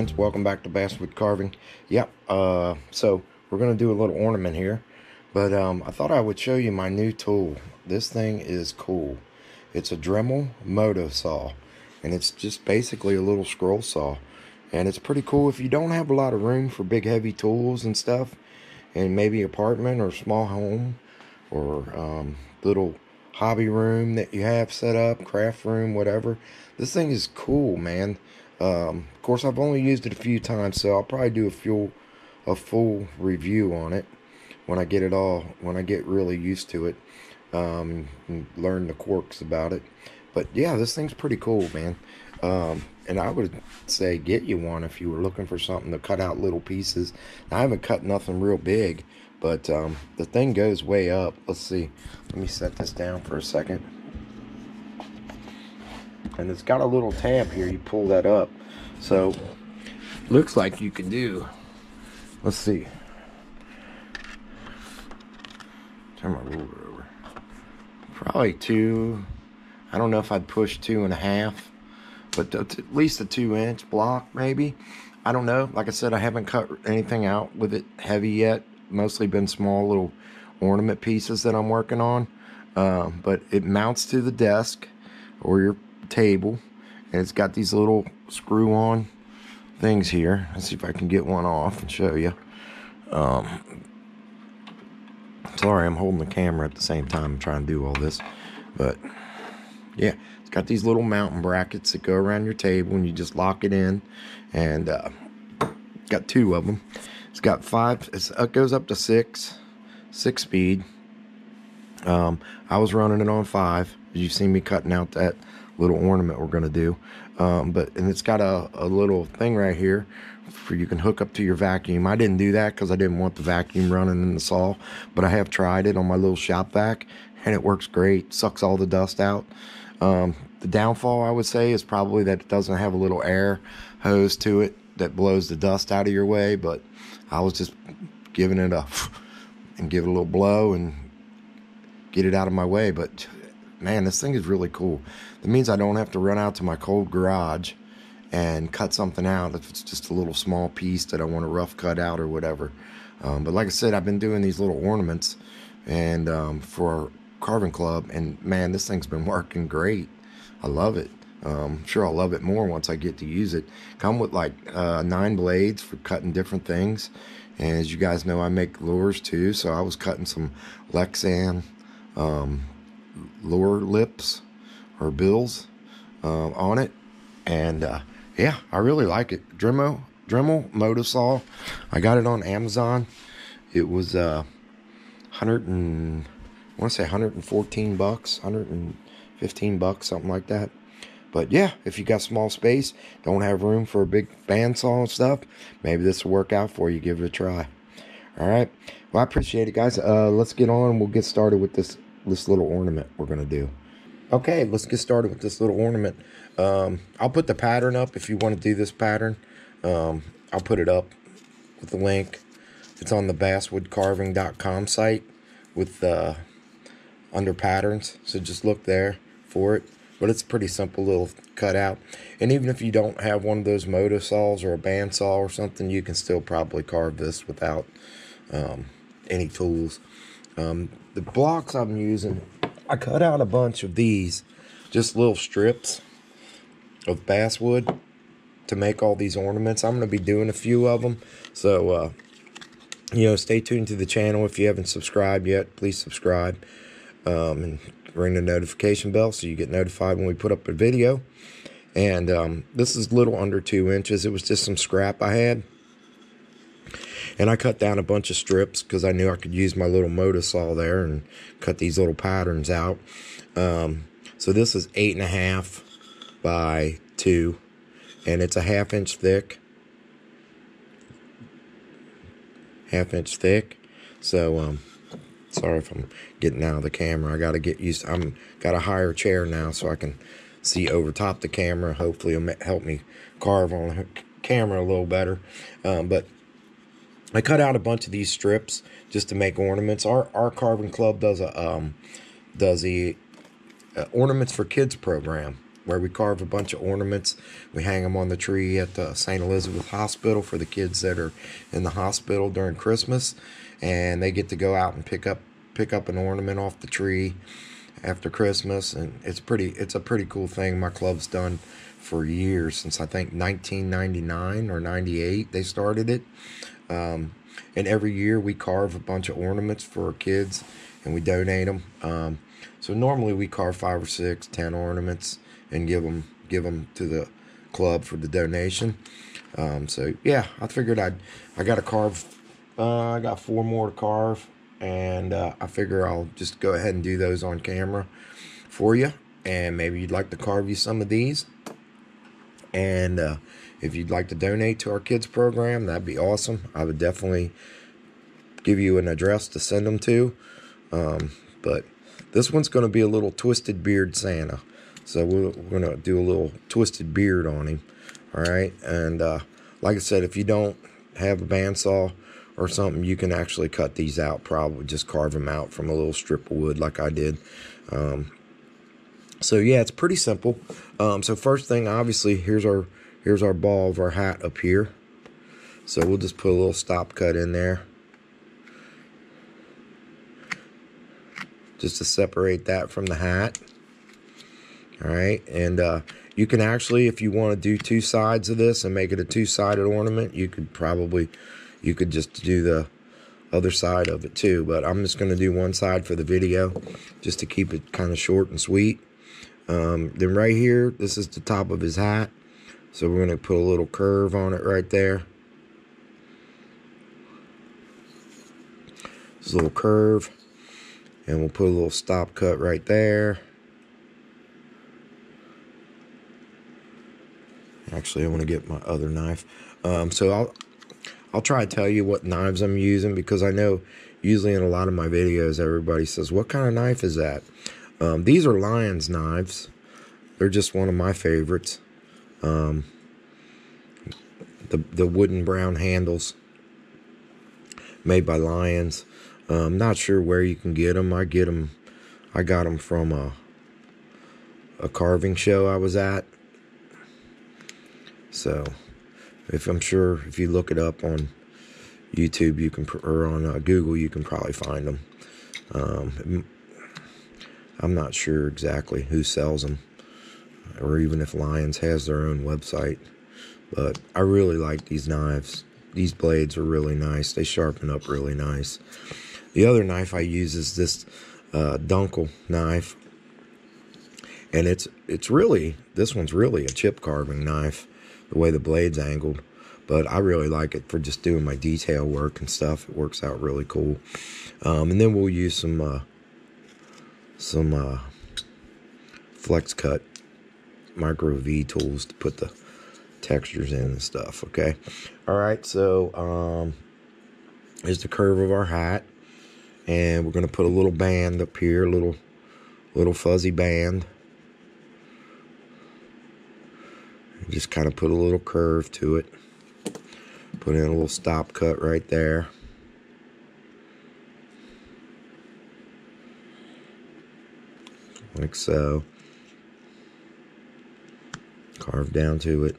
friends, welcome back to Basswood Carving. Yep, so we're going to do a little ornament here, but I thought I would show you my new tool. This thing is cool. It's a Dremel moto saw, and it's just basically a little scroll saw, and it's pretty cool if you don't have a lot of room for big heavy tools and stuff, and maybe apartment or small home or little hobby room that you have set up, craft room, whatever. This thing is cool, man. Of course, I've only used it a few times, so I'll probably do a full review on it when I get really used to it, and learn the quirks about it. But yeah, this thing's pretty cool, man. And I would say get you one if you were looking for something to cut out little pieces. Now, I haven't cut nothing real big, but the thing goes way up. Let's see. Let me set this down for a second. And it's got a little tab here. You pull that up. So, looks like you can do, let's see. Turn my ruler over. Probably two. I don't know if I'd push 2.5. But at least a 2-inch block, maybe. I don't know. Like I said, I haven't cut anything out with it heavy yet. Mostly been small little ornament pieces that I'm working on. But it mounts to the desk or your table, and it's got these little screw-on things here. Let's see if I can get one off and show you. Sorry, I'm holding the camera at the same time. I'm trying to do all this, but yeah, it's got these little mounting brackets that go around your table, and you just lock it in. And got 2 of them. It's got 5. It goes up to 6 speed. I was running it on 5. You've seen me cutting out that little ornament we're going to do. And it's got a little thing right here for you can hook up to your vacuum. I didn't do that because I didn't want the vacuum running in the saw, but I have tried it on my little shop vac, and it works great. Sucks all the dust out. The downfall, I would say, is probably that it doesn't have a little air hose to it that blows the dust out of your way, but I was just giving it and give it a little blow and get it out of my way. But man, this thing is really cool. That means I don't have to run out to my cold garage and cut something out if it's just a little small piece that I want to rough cut out or whatever. But like I said, I've been doing these little ornaments and for our carving club, and man, this thing's been working great. I love it. Sure, I'll love it more once I get to use it. Come with like 9 blades for cutting different things, and as you guys know, I make lures too, so I was cutting some Lexan lure lips or bills on it, and yeah, I really like it. Dremel moto saw. I got it on Amazon. It was I want to say 114 bucks, 115 bucks, something like that. But yeah, if you got small space, don't have room for a big bandsaw and stuff, maybe this will work out for you. Give it a try. All right. Well, I appreciate it, guys. Let's get on. We'll get started with this little ornament we're going to do. Okay, let's get started with this little ornament. I'll put the pattern up if you want to do this pattern. I'll put it up with the link. It's on the basswoodcarving.com site with under patterns, so just look there for it. But it's a pretty simple little cutout, and even if you don't have one of those moto saws or a bandsaw or something, you can still probably carve this without any tools. The blocks I'm using, I cut out a bunch of these, just little strips of basswood to make all these ornaments. I'm going to be doing a few of them, so you know, stay tuned to the channel. If you haven't subscribed yet, please subscribe, and ring the notification bell so you get notified when we put up a video. And this is a little under 2 inches. It was just some scrap I had, and I cut down a bunch of strips because I knew I could use my little moto saw there and cut these little patterns out. So this is 8.5 by 2, and it's a 1/2 inch thick. 1/2 inch thick. So sorry if I'm getting out of the camera. I got to get used. Got a higher chair now so I can see over top the camera. Hopefully it'll help me carve on the camera a little better. But I cut out a bunch of these strips just to make ornaments. Our carving club does a ornaments for kids program where we carve a bunch of ornaments. We hang them on the tree at the St. Elizabeth Hospital for the kids that are in the hospital during Christmas, and they get to go out and pick up an ornament off the tree after Christmas, and it's a pretty cool thing. My club's done for years, since I think 1999 or 98 they started it. And every year we carve a bunch of ornaments for our kids and we donate them. So normally we carve 5 or 6, 10 ornaments and give them to the club for the donation. So yeah, I figured I got to carve. I got 4 more to carve, and I figure I'll just go ahead and do those on camera for you. And maybe you'd like to carve you some of these. And if you'd like to donate to our kids program, that'd be awesome. I would definitely give you an address to send them to. But this one's going to be a little Twisted Beard Santa. So we're going to do a little twisted beard on him. All right. And like I said, if you don't have a bandsaw or something, you can actually cut these out. Probably just carve them out from a little strip of wood like I did. So yeah, it's pretty simple. So first thing, obviously, here's our ball of our hat up here. So we'll just put a little stop cut in there, just to separate that from the hat. All right, and you can actually, if you want to do 2 sides of this and make it a 2-sided ornament, you could just do the other side of it too. But I'm just going to do one side for the video, just to keep it kind of short and sweet. Then right here, this is the top of his hat. So we're going to put a little curve on it right there. This little curve. And we'll put a little stop cut right there. Actually, I want to get my other knife. So I'll try to tell you what knives I'm using, because I know usually in a lot of my videos, everybody says, what kind of knife is that? These are Lion's knives. They're just one of my favorites. The wooden brown handles, made by Lions. I'm not sure where you can get them. I got them from a carving show I was at. So, I'm sure if you look it up on YouTube, you can, or on Google, you can probably find them. I'm not sure exactly who sells them, or even if Lions has their own website. But I really like these knives. These blades are really nice. They sharpen up really nice. The other knife I use is this Dunkel knife. And this one's really a chip carving knife, the way the blade's angled. But I really like it for just doing my detail work and stuff. It works out really cool. And then we'll use some flex cut micro V tools to put the textures in and stuff. Okay. All right. So here's the curve of our hat, and we're going to put a little band up here, a little fuzzy band. Just kind of put a little curve to it. Put in a little stop cut right there. Like so. Carve down to it.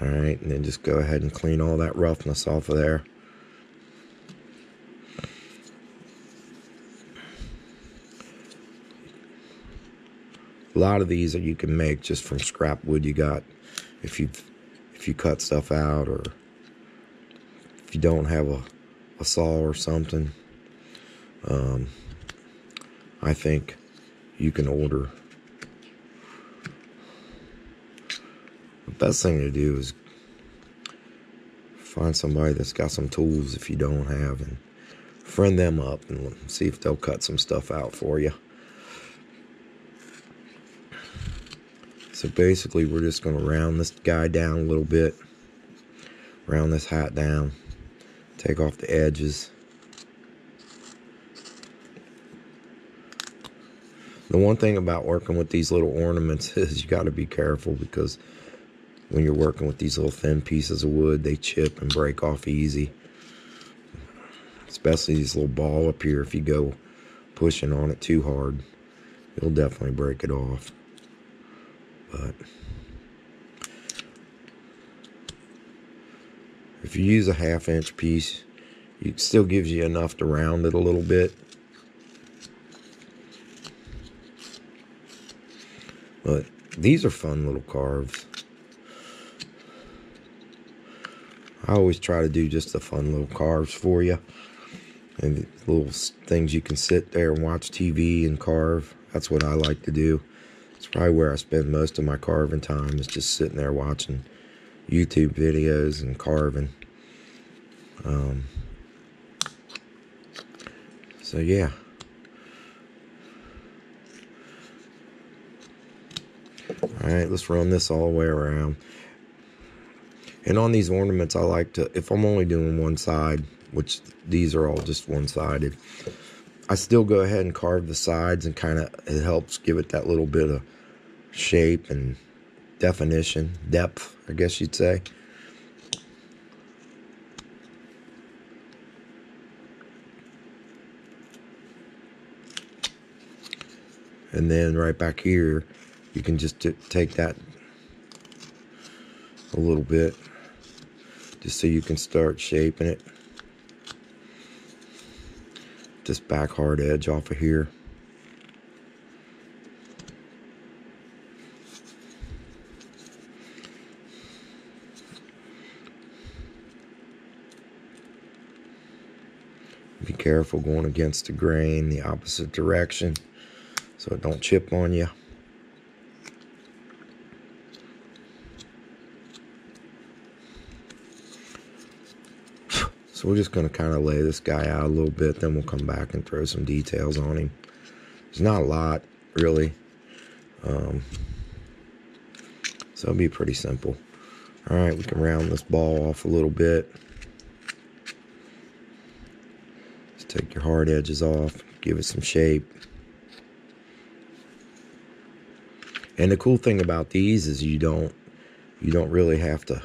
Alright, and then just go ahead and clean all that roughness off of there. A lot of these that you can make just from scrap wood you got, if you cut stuff out, or if you don't have a saw or something. I think you can order. The best thing to do is find somebody that's got some tools if you don't have, and friend them up and see if they'll cut some stuff out for you. So basically, we're just going to round this guy down a little bit. Round this hat down. Take off the edges. The one thing about working with these little ornaments is you got to be careful, because when you're working with these little thin pieces of wood, they chip and break off easy. Especially this little ball up here, if you go pushing on it too hard, You'll definitely break it off. But if you use a 1/2 inch piece, it still gives you enough to round it a little bit. But these are fun little carves. I always try to do just the fun little carves for you. And little things you can sit there and watch TV and carve. That's what I like to do. It's probably where I spend most of my carving time, is just sitting there watching YouTube videos and carving. So yeah. Alright, let's run this all the way around. And on these ornaments, I like to, if I'm only doing one side, which these are all just one-sided, I still go ahead and carve the sides, and kind of, it helps give it that little bit of shape and definition, depth, I guess you'd say. And then right back here, you can just take that a little bit, just so you can start shaping it. Just back hard edge off of here. Be careful going against the grain, the opposite direction, so it don't chip on you. So we're just going to kind of lay this guy out a little bit, then we'll come back and throw some details on him. There's not a lot, really. So it'll be pretty simple. Alright, we can round this ball off a little bit. Just take your hard edges off, give it some shape. And the cool thing about these is you don't really have to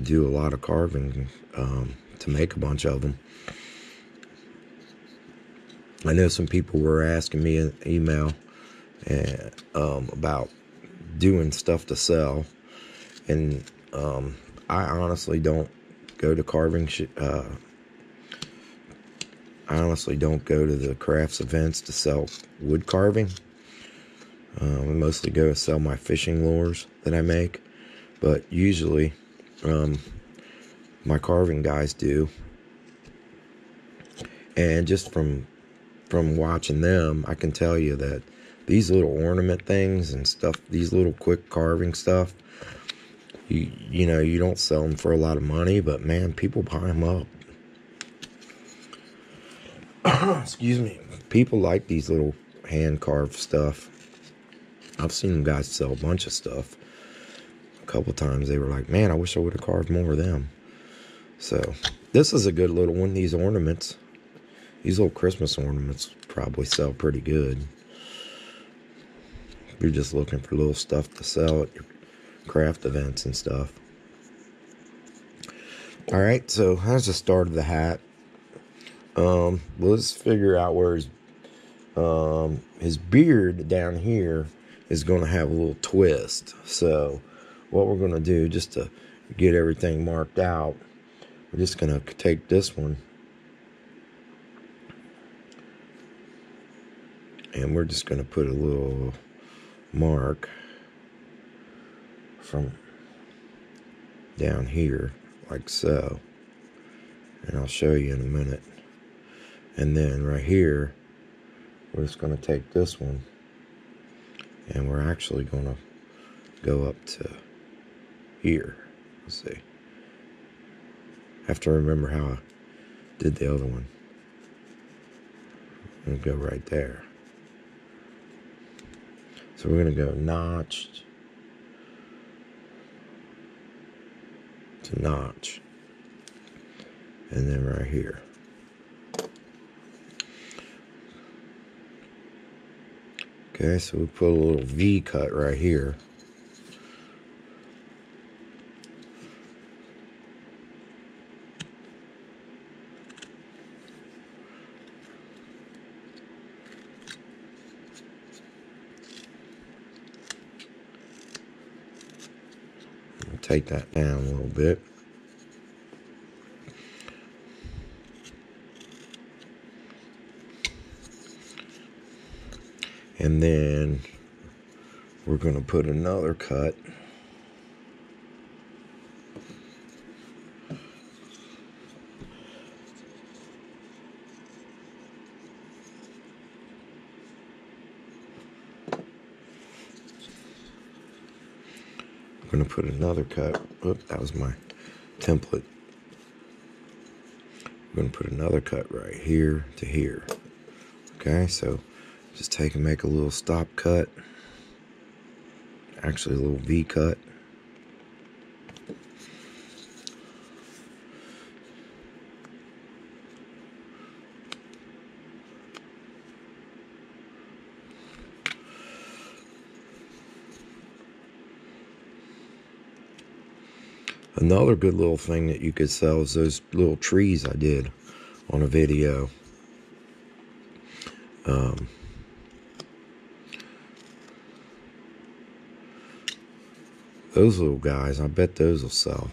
do a lot of carving to make a bunch of them. I know some people were asking me in email about doing stuff to sell, and I honestly don't go to carving. I honestly don't go to the crafts events to sell wood carving. I mostly go to sell my fishing lures that I make, but usually my carving guys do. And just from watching them, I can tell you that these little ornament things and stuff, these little quick carving stuff, you know, you don't sell them for a lot of money, but man, people buy them up. Excuse me. People like these little hand-carved stuff. I've seen them guys sell a bunch of stuff. A couple times they were like, man, I wish I would have carved more of them. So this is a good little one. These ornaments, these little Christmas ornaments probably sell pretty good. If you're just looking for little stuff to sell at your craft events and stuff. Alright, so that's the start of the hat. Let's figure out where his beard down here is going to have a little twist. So what we're going to do, just to get everything marked out, we're just going to take this one and we're just going to put a little mark from down here, like so. And I'll show you in a minute. And then right here, we're just going to take this one and we're actually going to go up to here. Let's see. I have to remember how I did the other one. I'm going to go right there. So we're going to go notch to notch. And then right here. Okay, so we put a little V cut right here. take that down a little bit. And then we're going to put another cut. I'm going to put another cut. Oop, that was my template. I'm going to put another cut right here to here. Okay, so just take and make a little stop cut. Actually, a little V cut. Another good little thing that you could sell is those little trees I did on a video. Those little guys, I bet those will sell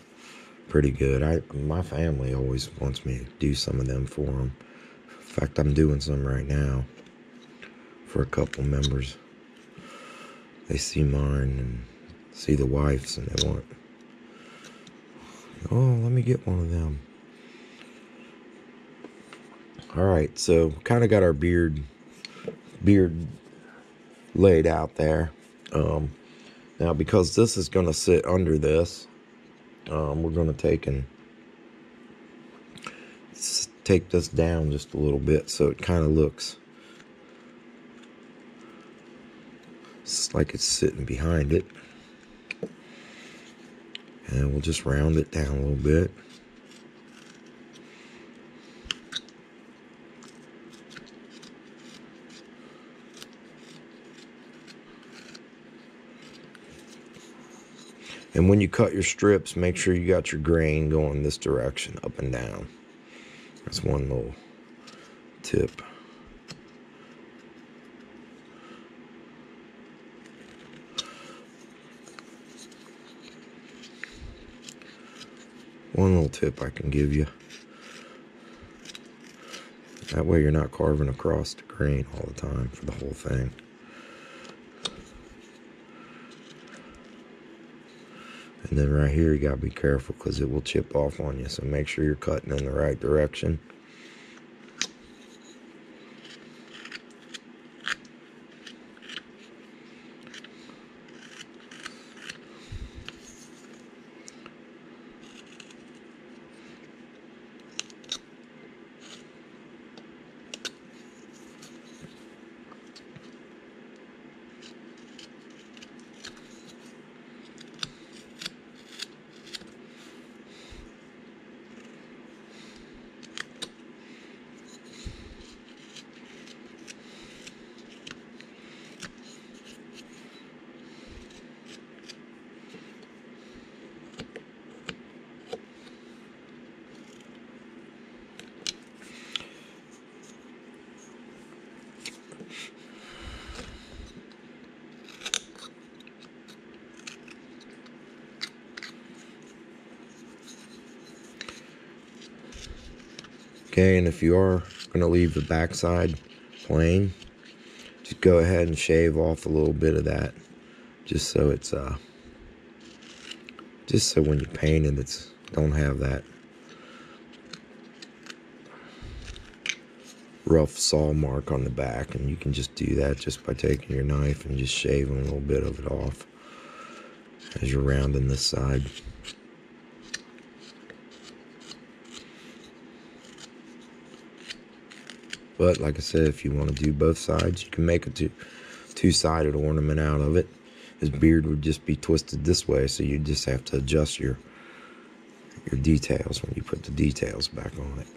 pretty good. My family always wants me to do some of them for them. In fact, I'm doing some right now for a couple members. They see mine and see the wife's, and they want, oh, let me get one of them. All right, so kind of got our beard laid out there. Now, because this is going to sit under this, we're going to take this down just a little bit so it kind of looks like it's sitting behind it. And we'll just round it down a little bit. And when you cut your strips, make sure you got your grain going this direction, up and down. That's one little tip. One little tip I can give you. That way you're not carving across the grain all the time for the whole thing. And then right here, you gotta be careful because it will chip off on you. So make sure you're cutting in the right direction. Okay, and if you are going to leave the backside plain, just go ahead and shave off a little bit of that, just so it's just so when you paint it, it's don't have that rough saw mark on the back. And you can just do that just by taking your knife and just shaving a little bit of it off as you're rounding this side. But like I said, if you want to do both sides, you can make a two-sided ornament out of it. His beard would just be twisted this way, so you just have to adjust your details when you put the details back on it.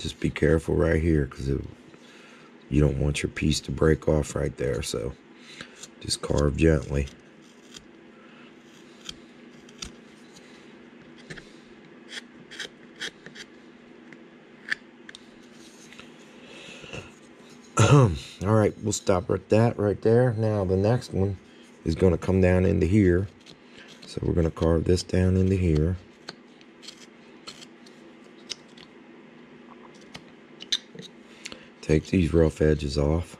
just be careful right here, because you don't want your piece to break off right there. So just carve gently. All right, we'll stop at that right there. Now the next one is going to come down into here. So we're going to carve this down into here. Take these rough edges off.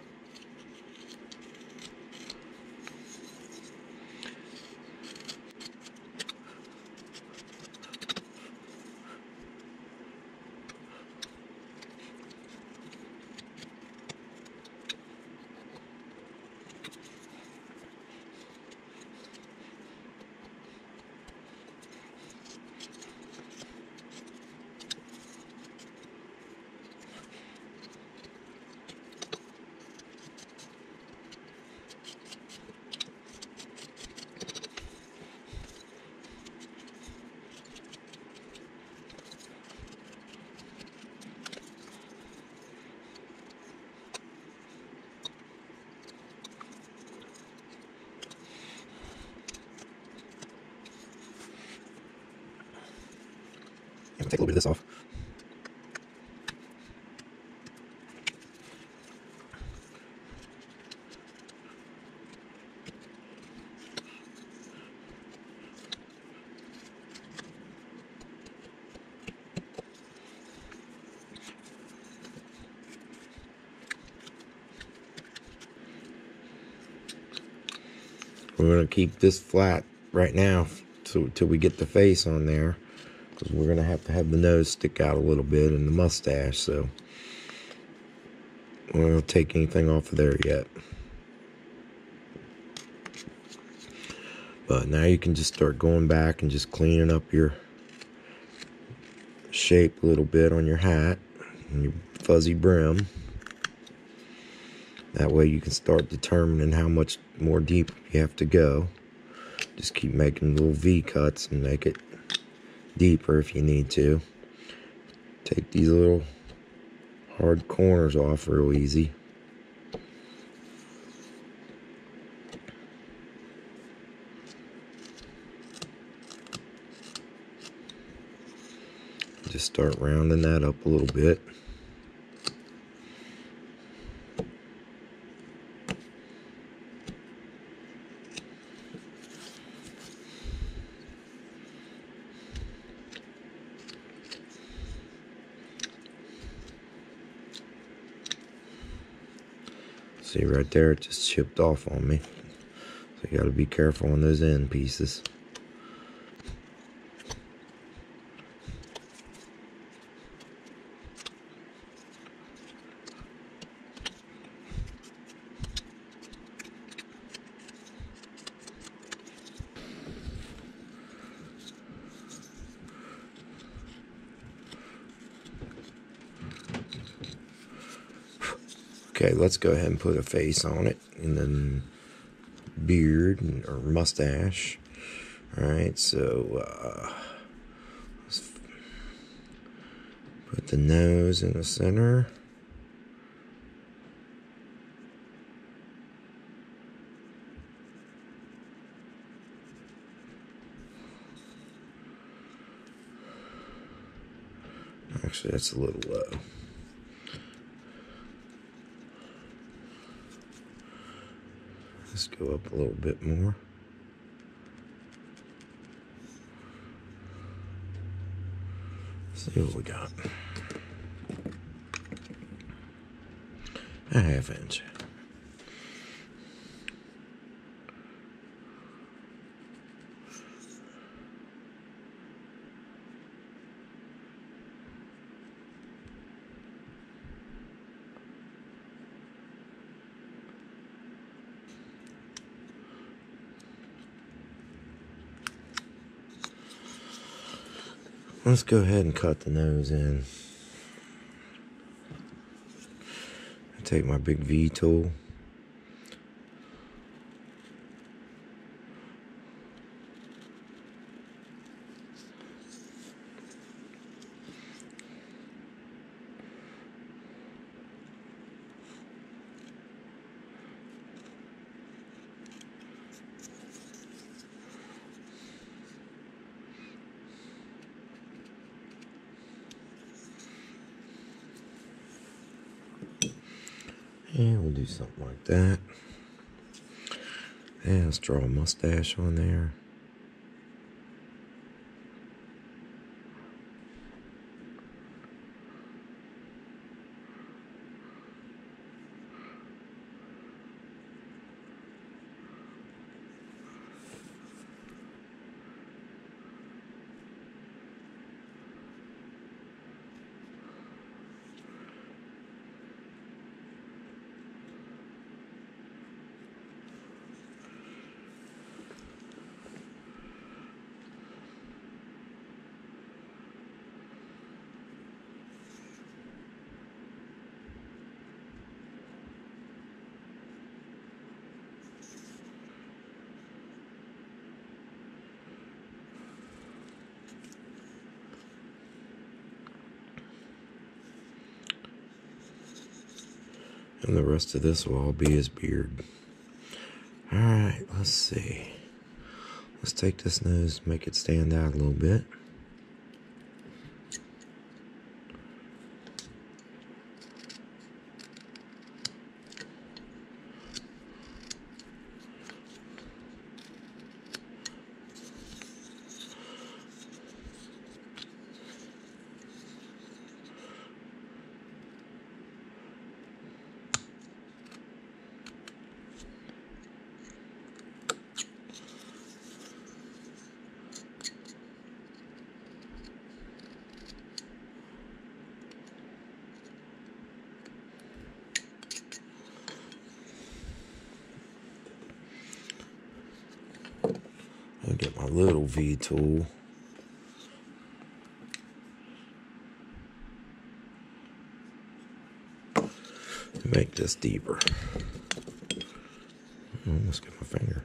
Take a little bit of this off. We're going to keep this flat right now till we get the face on there, because we're going to have the nose stick out a little bit and the mustache. So we won't take anything off of there yet. But now you can just start going back and just cleaning up your shape a little bit on your hat and your fuzzy brim. That way you can start determining how much more deep you have to go. Just keep making little V cuts and make it deeper if you need to. Take these little hard corners off real easy. Just start rounding that up a little bit. See right there, it just chipped off on me. So you got to be careful on those end pieces. Okay, let's go ahead and put a face on it, and then beard or mustache. All right, so let's put the nose in the center. Actually, that's a little low. Let's go up a little bit more. See what we got. A ½ inch. Let's go ahead and cut the nose in. I take my big V tool. And we'll do something like that. And let's draw a mustache on there. And the rest of this will all be his beard. Alright, let's see. Let's take this nose, make it stand out a little bit. I'll get my little V tool. Make this deeper. I almost get my finger.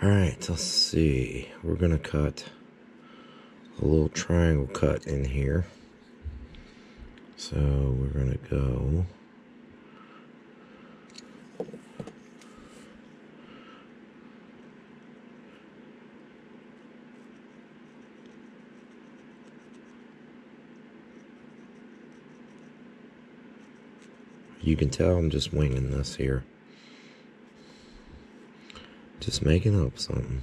Alright, let's see. We're going to cut a little triangle cut in here. So we're going to go you can tell I'm just winging this here. Just making up something.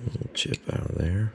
A little chip out of there.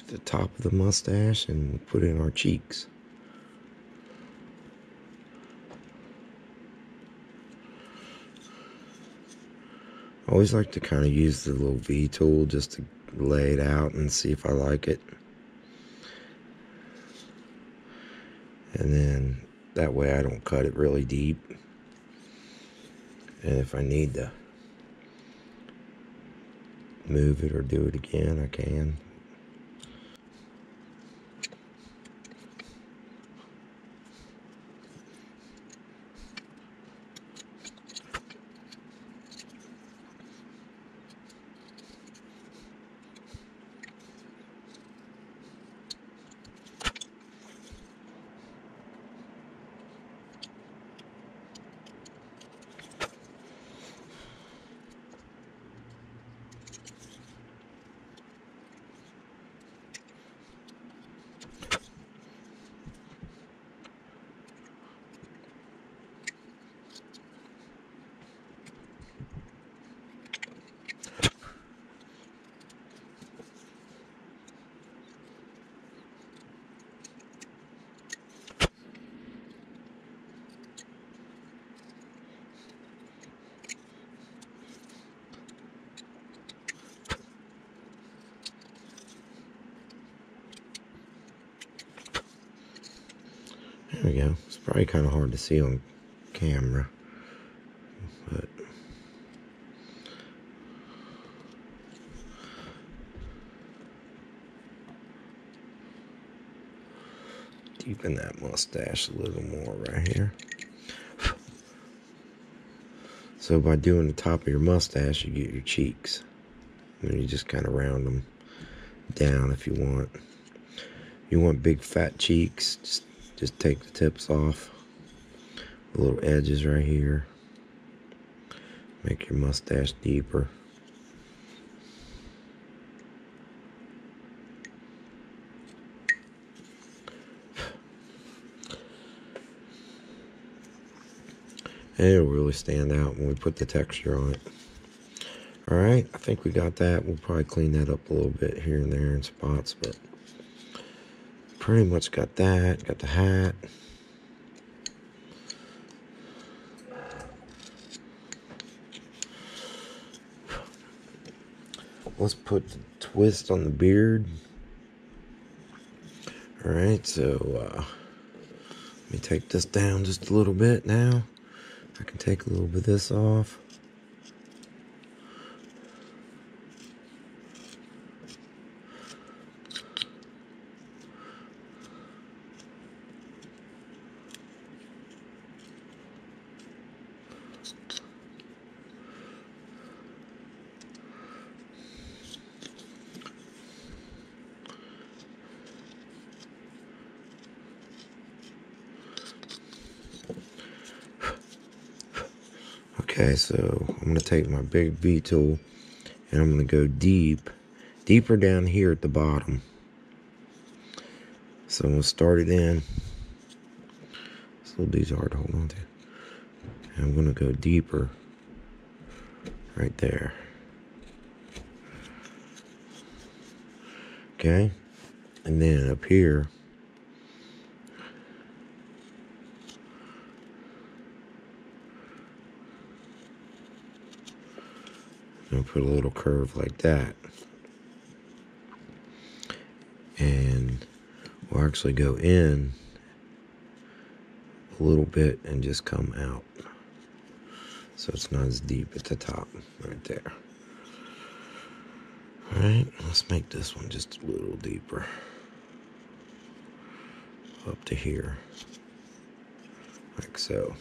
the top of the mustache and put it in our cheeks. I always like to kind of use the little V tool just to lay it out and see if I like it. And then that way I don't cut it really deep. And if I need to move it or do it again, I can. There we go. It's probably kind of hard to see on camera, but deepen that mustache a little more right here. So by doing the top of your mustache, you get your cheeks. And you just kind of round them down if you want. You want big fat cheeks, just take the tips off. The little edges right here. Make your mustache deeper. And it'll really stand out when we put the texture on it. Alright, I think we got that. We'll probably clean that up a little bit here and there in spots, but pretty much got that. Got the hat. Let's put the twist on the beard. Alright, so let me take this down just a little bit now. I can take a little bit of this off. Okay, so I'm going to take my big V tool and I'm going to go deeper down here at the bottom. So I'm going to start it in. This little dude's hard to hold on to. And I'm going to go deeper right there. Okay, and then up here, I'm going to put a little curve like that. And we'll actually go in a little bit and just come out. So it's not as deep at the top, right there. Alright, let's make this one just a little deeper. Up to here. Like so.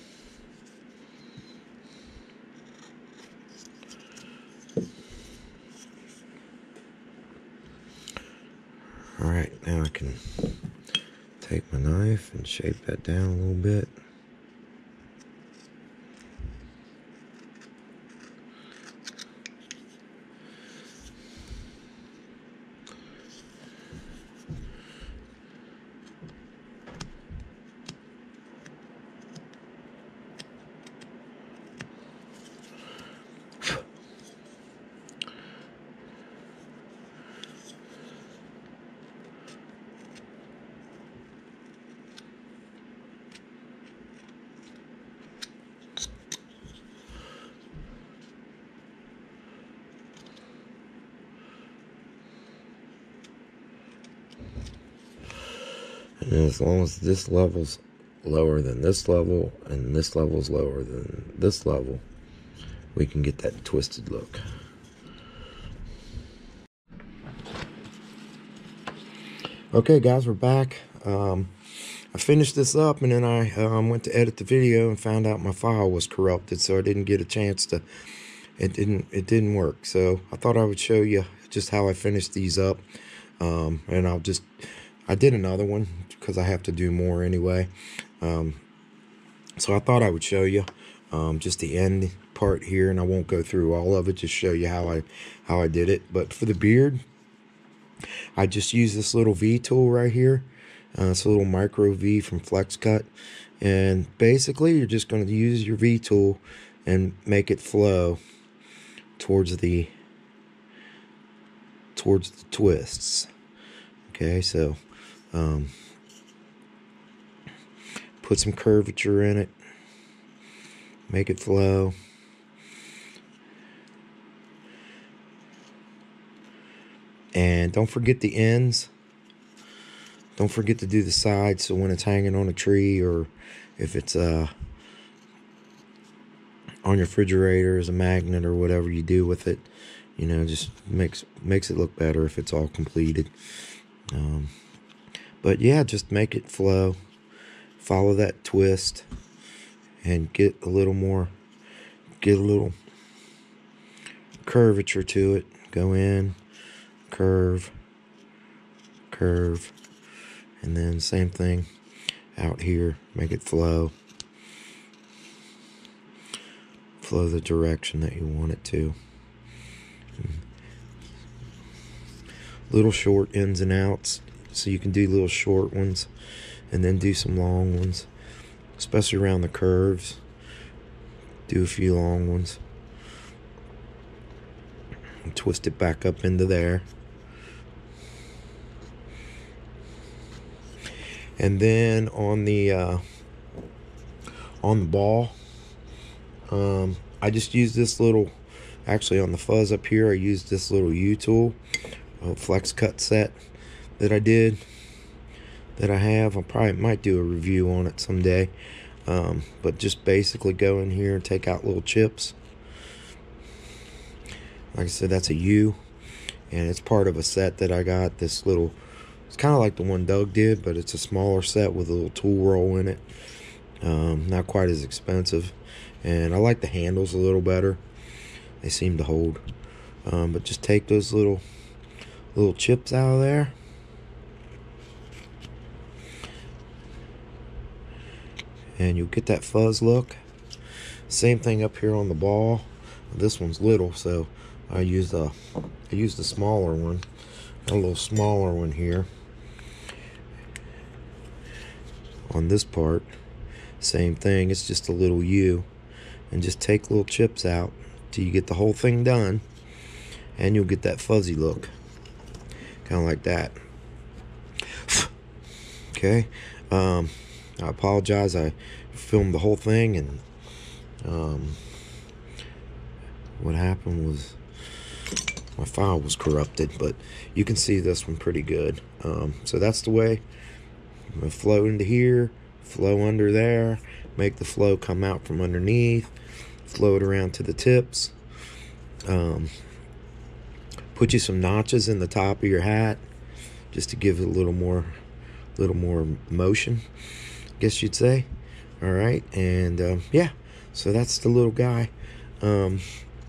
Alright, now I can take my knife and shape that down a little bit. And as long as this level's lower than this level and this level's lower than this level, we can get that twisted look. Okay guys, we're back. I finished this up, and then I went to edit the video and found out my file was corrupted, so I didn't get a chance to, it didn't work. So I thought I would show you just how I finished these up. And I did another one because I have to do more anyway. So I thought I would show you just the end part here, and I won't go through all of it, just show you how I did it. But for the beard, I just used this little V tool right here. It's a little micro V from Flex Cut, and basically you're just going to use your V tool and make it flow towards the twists. Okay, so put some curvature in it, make it flow. And don't forget the ends. Don't forget to do the sides, so when it's hanging on a tree, or if it's on your refrigerator as a magnet or whatever you do with it, you know, just makes it look better if it's all completed. But yeah, just make it flow, follow that twist, and get a little curvature to it. Go in, curve, and then same thing out here, make it flow the direction that you want it to. Little short ins and outs, so you can do little short ones and then do some long ones, especially around the curves. Do a few long ones and twist it back up into there. And then on the ball, I just used this little, actually on the fuzz up here, I used this little U tool, a Flex Cut set that I have. I probably might do a review on it someday. But just basically go in here and take out little chips. Like I said, that's a U, and it's part of a set that I got. This little, it's kind of like the one Doug did, but it's a smaller set with a little tool roll in it. Not quite as expensive, and I like the handles a little better. They seem to hold. But just take those little chips out of there, and you'll get that fuzz look. Same thing up here on the ball. This one's little, so I used a smaller one, a little smaller one here. On this part, same thing, it's just a little U, and just take little chips out till you get the whole thing done, and you'll get that fuzzy look, kind of like that. Okay, I apologize, I filmed the whole thing, and what happened was my file was corrupted, but you can see this one pretty good. So that's the way. I'm gonna flow into here, flow under there, make the flow come out from underneath, flow it around to the tips. Put you some notches in the top of your hat just to give it a little more motion, I guess you'd say. All right, and yeah, so that's the little guy. I'm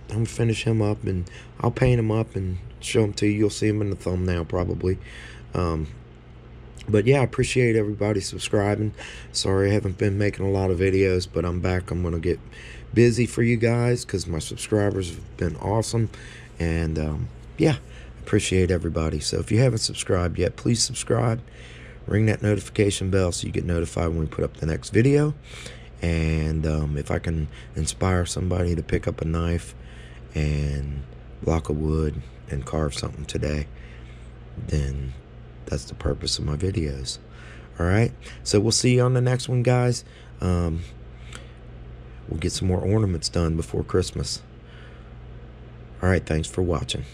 gonna finish him up, and I'll paint him up and show him to you. You'll see him in the thumbnail probably. But yeah, I appreciate everybody subscribing. Sorry I haven't been making a lot of videos, but I'm back. I'm gonna get busy for you guys because my subscribers have been awesome, and yeah, appreciate everybody. So if you haven't subscribed yet, please subscribe, ring that notification bell so you get notified when we put up the next video. And if I can inspire somebody to pick up a knife and block of wood and carve something today, then that's the purpose of my videos. All right, so we'll see you on the next one, guys. We'll get some more ornaments done before Christmas. All right, thanks for watching.